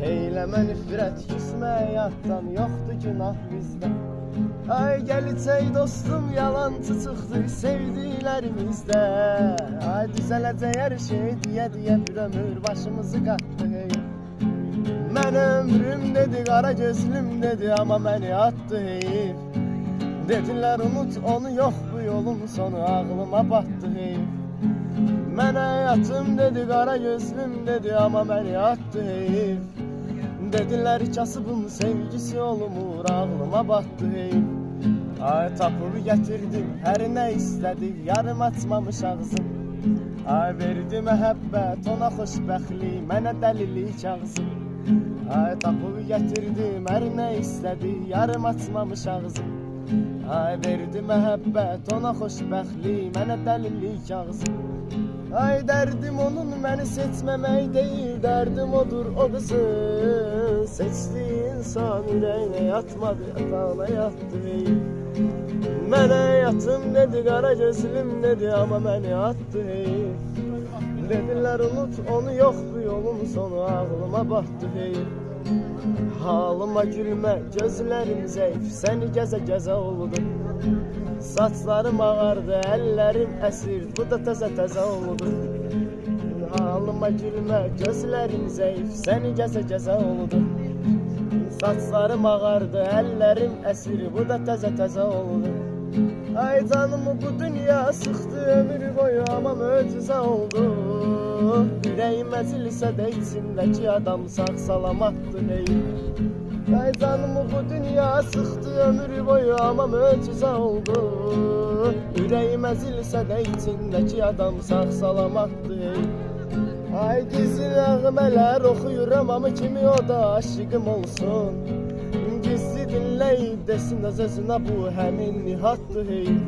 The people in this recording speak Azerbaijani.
Eyləmə nifrət, küsmə həyatdan, yoxdur günah bizdə. Ay gələcək dostum, yalancı çıxdı sevdiklərimizdə. Ay düzələcək hər şey deyə bir ömür başımızı qatdı. Mən ömrüm dedi, qara gözlüm dedi, amma məni atdı heyif. Dedilər unut onu, yox bu yolun sonu, ağlıma batdı heyif. Mən həyatım dedi, qara gözlüm dedi, amma məni atdı heyif. Dedilər kasıbın sevgisi olmur, ağlıma batdı heyif. Ay tapıb gətirdim, hər nə istədi, yarım açmamış ağzım. Ay verdi məhəbbət, ona xoşbəxtlik, mənə dəlilik ağzım. Ay tapıb gətirdim, hər nə istədi, yarım açmamış ağzım. Ay verdi məhəbbət, ona xoşbəxtlik, mənə dəlilik ağzım. Ay dərdim onun məni seçməmək deyil, dərdim odur o qızı. Seçdiyi insan ürəyinə yatmadı, yatağına yatdı heyif. Mənə yatım dedi, qara gözlüm dedi, amma məni attı heyif. Dedilər unut onu, yox bu yolun sonu, ağlıma batdı heyif. Halıma gülmə, gözlərim zəif, səni gəzə-gəzə oldu. Saçlarım ağardı, əllərim əsir, bu da təzə-təzə oldu. Halıma gülmə, gözlərim zəif, səni gəzə-gəzə oldu. Saçlarım ağardı, əllərim əsir, bu da təzə-təzə oldu. Ay canımı bu dünya sıxdı ömür boyu, amma möcüzə oldu. Ürəyim əzilsə də içindəki adam sağ-salamatdır heyif. Ay canımı bu dünya sıxdı ömür boyu, amma möcüzə oldu. Ürəyim əzilsə də içindəki adam sağ-salamatdır heyif. Ay gizli nəğmələr oxuyuram, amma kimi o da aşıqım olsun. Gizli dinləyib desin öz-özünə, bu həmin nihatdır heyif.